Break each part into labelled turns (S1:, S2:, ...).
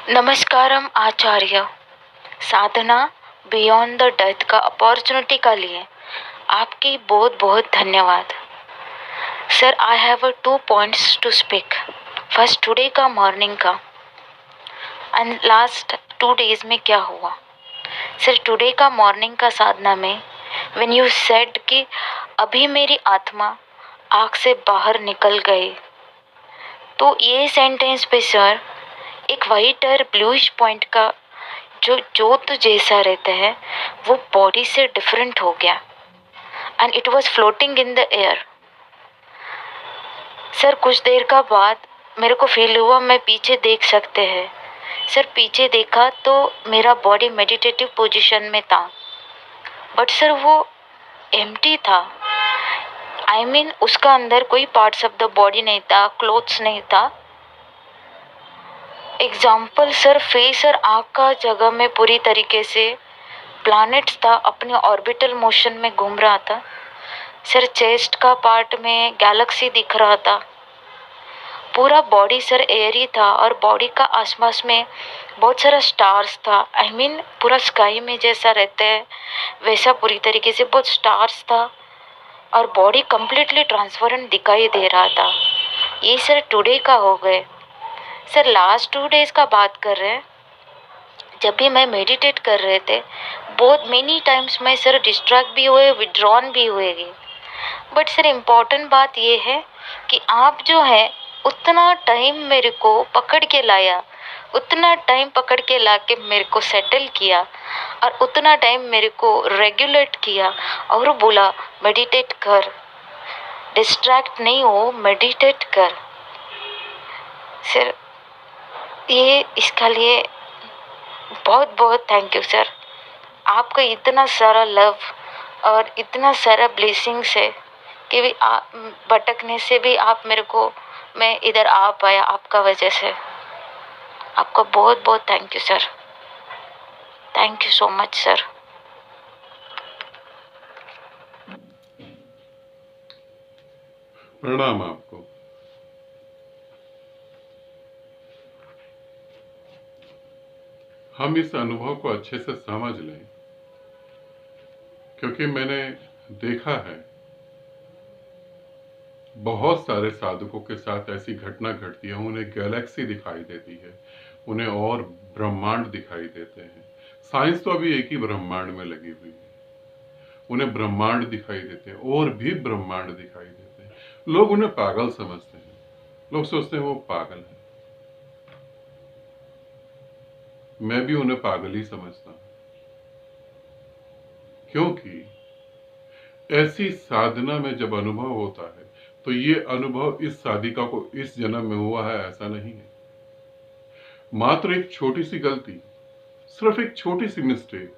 S1: नमस्कारम आचार्य। Sadhana beyond the death का opportunity का लिए आपकी बहुत बहुत धन्यवाद। Sir, I have 2 points to speak. First, today का मॉर्निंग का एंड लास्ट 2 डेज में क्या हुआ। सर, टुडे का मॉर्निंग का साधना में व्हेन यू सेड कि अभी मेरी आत्मा आँख से बाहर निकल गई, तो ये सेंटेंस पे सर एक वाइट और ब्लूइश पॉइंट का जो जोत जैसा रहता है वो बॉडी से डिफरेंट हो गया and it was floating in the air. Sir, कुछ देर का बाद मेरे को फील हुआ मैं पीछे देख सकते हैं। सर, पीछे देखा तो मेरा बॉडी मेडिटेटिव पोजीशन में था, बट सर वो एम्प्टी था। आई मीन उसका अंदर कोई पार्ट्स ऑफ द बॉडी नहीं था, क्लोथ्स नहीं था। एग्जाम्पल सर, फेस और आँख का जगह में पूरी तरीके से प्लैनेट्स था, अपने ऑर्बिटल मोशन में घूम रहा था। सर, चेस्ट का पार्ट में गैलेक्सी दिख रहा था। पूरा बॉडी सर एयरी था और बॉडी का आसपास में बहुत सारा स्टार्स था। आई मीन पूरा स्काई में जैसा रहता है वैसा पूरी तरीके से बहुत स्टार्स था और बॉडी कम्प्लीटली ट्रांसपेरेंट दिखाई दे रहा था। ये सर टुडे का हो गए। सर, लास्ट 2 डेज का बात कर रहे हैं। जब भी मैं मेडिटेट कर रहे थे बहुत मेनी टाइम्स मैं सर डिस्ट्रैक्ट भी हुए, विड्रॉन भी हुए। बट सर इम्पॉर्टेंट बात ये है कि आप जो है उतना टाइम मेरे को पकड़ के लाया, उतना टाइम पकड़ के ला के मेरे को सेटल किया और उतना टाइम मेरे को रेगुलेट किया और बोला मेडिटेट कर, डिस्ट्रैक्ट नहीं हो, मेडिटेट कर। सर, ये इसका लिए बहुत बहुत थैंक यू सर। आपका इतना सारा लव और इतना सारा ब्लेसिंग्स है कि भी भटकने से भी आप मेरे को, मैं इधर आ पाया आपका वजह से। आपका बहुत बहुत thank you sir. Thank you so much sir.
S2: प्रणाम आपको। हम इस अनुभव को अच्छे से समझ लें, क्योंकि मैंने देखा है बहुत सारे साधकों के साथ ऐसी घटना घटती है। उन्हें गैलेक्सी दिखाई देती है, उन्हें और ब्रह्मांड दिखाई देते हैं। साइंस तो अभी एक ही ब्रह्मांड में लगी हुई है। उन्हें ब्रह्मांड दिखाई देते हैं और भी ब्रह्मांड दिखाई देते हैं। लोग उन्हें पागल समझते हैं, लोग सोचते हैं वो पागल है। मैं भी उन्हें पागल ही समझता हूं, क्योंकि ऐसी साधना में जब अनुभव होता है तो ये अनुभव इस साधिका को इस जन्म में हुआ है ऐसा नहीं है। मात्र एक छोटी सी गलती, सिर्फ एक छोटी सी मिस्टेक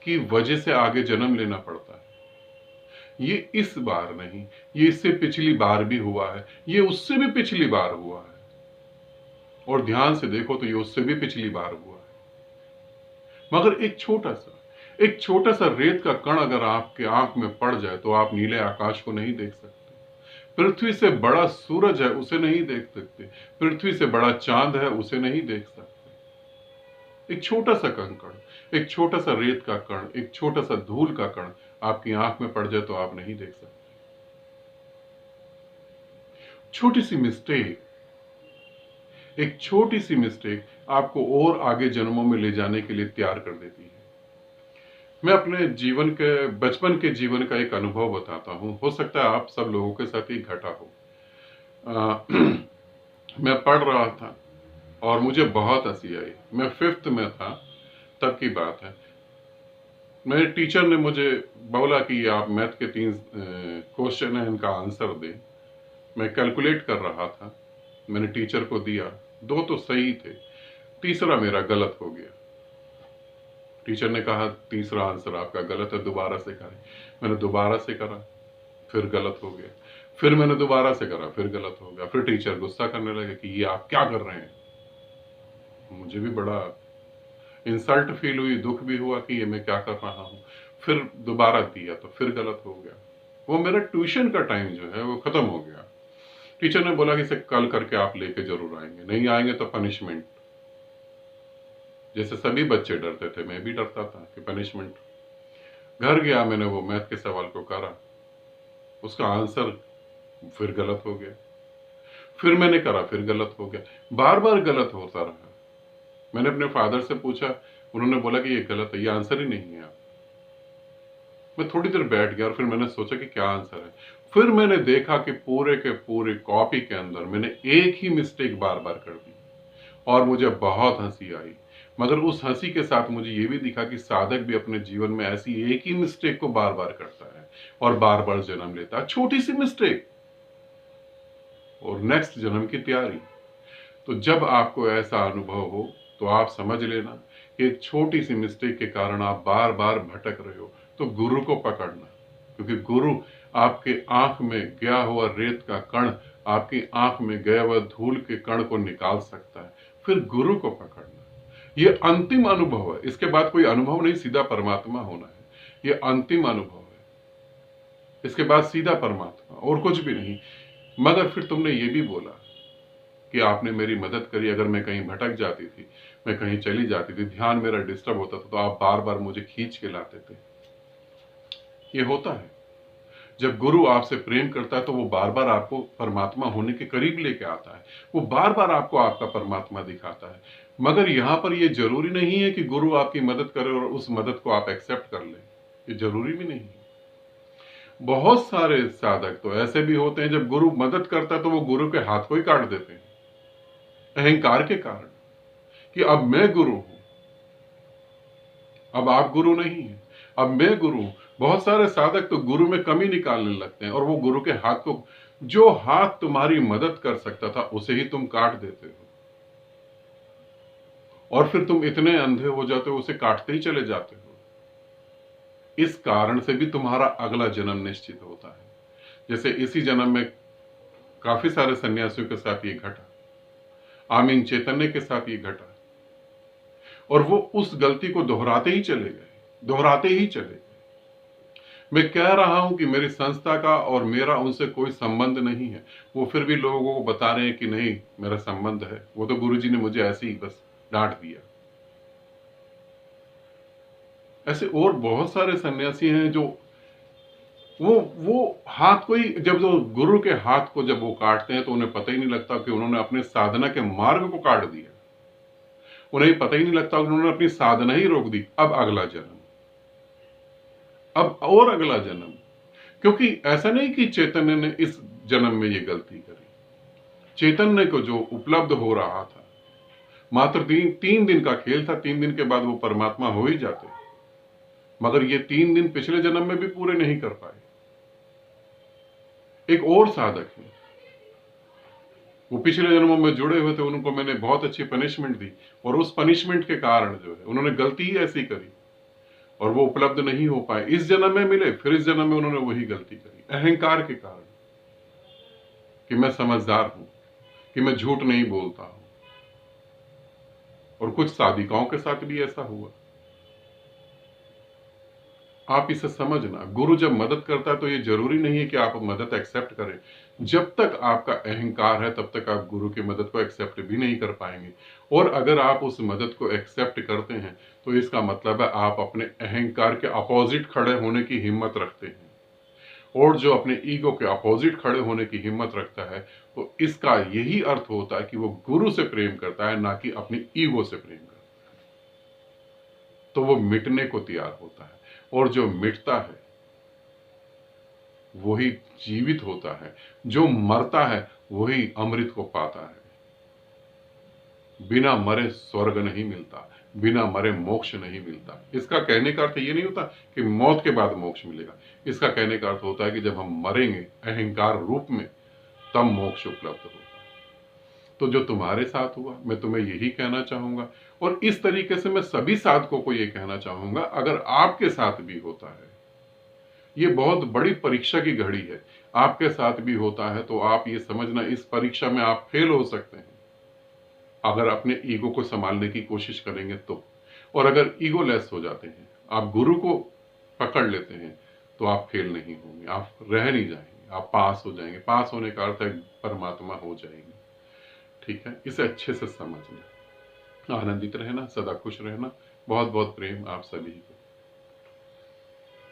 S2: की वजह से आगे जन्म लेना पड़ता है। ये इस बार नहीं, ये इससे पिछली बार भी हुआ है, ये उससे भी पिछली बार हुआ है, और ध्यान से देखो तो ये उससे भी पिछली बार हुआ है। मगर एक छोटा सा रेत का कण अगर आपके आंख में पड़ जाए तो आप नीले आकाश को नहीं देख सकते। पृथ्वी से बड़ा सूरज है उसे नहीं देख सकते, पृथ्वी से बड़ा चांद है उसे नहीं देख सकते। एक छोटा सा कंकड़, एक छोटा सा रेत का कण, एक छोटा सा धूल का कण आपकी आंख में पड़ जाए तो आप नहीं देख सकते। छोटी सी मिस्टेक, एक छोटी सी मिस्टेक आपको और आगे जन्मों में ले जाने के लिए तैयार कर देती है। मैं अपने जीवन के, बचपन के जीवन का एक अनुभव बताता हूं। हो सकता है आप सब लोगों के साथ ही घटा हो। मैं पढ़ रहा था और मुझे बहुत हंसी आई। मैं 5th में था, तब की बात है। मेरे टीचर ने मुझे बोला कि आप मैथ के 3 क्वेश्चन है, इनका आंसर दें। मैं कैलकुलेट कर रहा था, मैंने टीचर को दिया। 2 तो सही थे, तीसरा मेरा गलत हो गया। टीचर ने कहा तीसरा आंसर आपका गलत है, दोबारा से करें। मैंने दोबारा से करा, फिर गलत हो गया। फिर मैंने दोबारा से करा, फिर गलत हो गया। फिर टीचर गुस्सा करने लगे कि ये आप क्या कर रहे हैं। मुझे भी बड़ा इंसल्ट फील हुई, दुख भी हुआ कि ये मैं क्या कर रहा हूँ। फिर दोबारा दिया तो फिर गलत हो गया। वो मेरा ट्यूशन का टाइम जो है वो खत्म हो गया। टीचर ने बोला कि इसे कल करके आप लेके जरूर आएंगे, नहीं आएंगे तो पनिशमेंट। जैसे सभी बच्चे डरते थे, मैं भी डरता था कि पनिशमेंट। घर गया, मैंने वो मैथ के सवाल को करा, उसका आंसर फिर गलत हो गया। फिर मैंने करा, फिर गलत हो गया, बार बार गलत होता रहा। मैंने अपने फादर से पूछा, उन्होंने बोला कि ये गलत है, ये आंसर ही नहीं है। मैं थोड़ी देर बैठ गया और फिर मैंने सोचा कि क्या आंसर है। फिर मैंने देखा कि पूरे के पूरे कॉपी के अंदर मैंने एक ही मिस्टेक बार बार कर दी और मुझे बहुत हंसी आई। मगर उस हंसी के साथ मुझे ये भी दिखा कि साधक भी अपने जीवन में ऐसी एक ही मिस्टेक को बार बार करता है और बार बार जन्म लेता है, छोटी सी मिस्टेक, और नेक्स्ट जन्म की तैयारी। तो जब आपको ऐसा अनुभव हो तो आप समझ लेना कि एक छोटी सी मिस्टेक के कारण आप बार बार भटक रहे हो, तो गुरु को पकड़ना, क्योंकि गुरु आपके आंख में गया हुआ रेत का कण, आपकी आंख में गया हुआ धूल के कण को निकाल सकता है। फिर गुरु को पकड़ना, ये अंतिम अनुभव है, इसके बाद कोई अनुभव नहीं, सीधा परमात्मा होना है। ये अंतिम अनुभव है, इसके बाद सीधा परमात्मा और कुछ भी नहीं। मगर फिर तुमने ये भी बोला कि आपने मेरी मदद करी, अगर मैं कहीं भटक जाती थी, मैं कहीं चली जाती थी, ध्यान मेरा डिस्टर्ब होता था, तो आप बार बार मुझे खींच के लाते थे। ये होता है, जब गुरु आपसे प्रेम करता है तो वो बार बार आपको परमात्मा होने के करीब लेके आता है, वो बार बार आपको आपका परमात्मा दिखाता है। मगर यहां पर ये जरूरी नहीं है कि गुरु आपकी मदद करे और उस मदद को आप एक्सेप्ट कर लें, ये जरूरी भी नहीं है। बहुत सारे साधक तो ऐसे भी होते हैं, जब गुरु मदद करता है तो वो गुरु के हाथ को ही काट देते हैं, अहंकार के कारण, कि अब मैं गुरु हूं, अब आप गुरु नहीं हैं, अब मैं गुरु हूं। बहुत सारे साधक तो गुरु में कमी निकालने लगते हैं और वो गुरु के हाथ को, जो हाथ तुम्हारी मदद कर सकता था उसे ही तुम काट देते हो, और फिर तुम इतने अंधे हो जाते हो, उसे काटते ही चले जाते हो। इस कारण से भी तुम्हारा अगला जन्म निश्चित होता है। जैसे इसी जन्म में काफी सारे सन्यासियों के साथ ये घटा, आमीन चैतन्य के साथ ये घटा, और वो उस गलती को दोहराते ही चले गए, दोहराते ही चले गए। मैं कह रहा हूं कि मेरी संस्था का और मेरा उनसे कोई संबंध नहीं है, वो फिर भी लोगों को बता रहे हैं कि नहीं मेरा संबंध है, वो तो गुरुजी ने मुझे ऐसे ही बस डांट दिया। ऐसे और बहुत सारे सन्यासी हैं जो वो हाथ को ही, जब जो गुरु के हाथ को जब वो काटते हैं तो उन्हें पता ही नहीं लगता कि उन्होंने अपने साधना के मार्ग को काट दिया, उन्हें पता ही नहीं लगता कि उन्होंने अपनी साधना ही रोक दी। अब अगला जन्म, अब और अगला जन्म, क्योंकि ऐसा नहीं कि चैतन्य ने इस जन्म में ये गलती करी। चैतन्य को जो उपलब्ध हो रहा था, मात्र तीन दिन का खेल था, 3 दिन के बाद वो परमात्मा हो ही जाते, मगर ये 3 दिन पिछले जन्म में भी पूरे नहीं कर पाए। एक और साधक है, वो पिछले जन्मों में जुड़े हुए थे, उनको मैंने बहुत अच्छी पनिशमेंट दी, और उस पनिशमेंट के कारण जो है उन्होंने गलती ही ऐसी करी और वो उपलब्ध नहीं हो पाए। इस जन्म में मिले, फिर इस जन्म में उन्होंने वही गलती करी, अहंकार के कारण, कि मैं समझदार हूं, कि मैं झूठ नहीं बोलता हूं। और कुछ साधिकाओं के साथ भी ऐसा हुआ। आप इसे समझना, गुरु जब मदद करता है तो ये जरूरी नहीं है कि आप मदद एक्सेप्ट करें। जब तक आपका अहंकार है तब तक आप गुरु की मदद को एक्सेप्ट भी नहीं कर पाएंगे, और अगर आप उस मदद को एक्सेप्ट करते हैं तो इसका मतलब है आप अपने अहंकार के अपोजिट खड़े होने की हिम्मत रखते हैं, और जो अपने ईगो के अपोजिट खड़े होने की हिम्मत रखता है तो इसका यही अर्थ होता है कि वो गुरु से प्रेम करता है, ना कि अपनी ईगो से प्रेम करता है। तो वो मिटने को तैयार होता है, और जो मिटता है वही जीवित होता है, जो मरता है वही अमृत को पाता है। बिना मरे स्वर्ग नहीं मिलता, बिना मरे मोक्ष नहीं मिलता। इसका कहने का अर्थ ये नहीं होता कि मौत के बाद मोक्ष मिलेगा, इसका कहने का अर्थ होता है कि जब हम मरेंगे अहंकार रूप में तब मोक्ष उपलब्ध होगा। तो जो तुम्हारे साथ हुआ, मैं तुम्हें यही कहना चाहूंगा, और इस तरीके से मैं सभी साधकों को यह कहना चाहूंगा, अगर आपके साथ भी होता है, ये बहुत बड़ी परीक्षा की घड़ी है, आपके साथ भी होता है तो आप ये समझना इस परीक्षा में आप फेल हो सकते हैं अगर अपने ईगो को संभालने की कोशिश करेंगे तो। और अगर ईगो लेस हो जाते हैं, आप गुरु को पकड़ लेते हैं, तो आप फेल नहीं होंगे, आप रह नहीं जाएंगे, आप पास हो जाएंगे। पास होने का अर्थ है परमात्मा हो जाएंगे। ठीक है, इसे अच्छे से समझना। आनंदित रहना, सदा खुश रहना। बहुत बहुत प्रेम आप सभी को।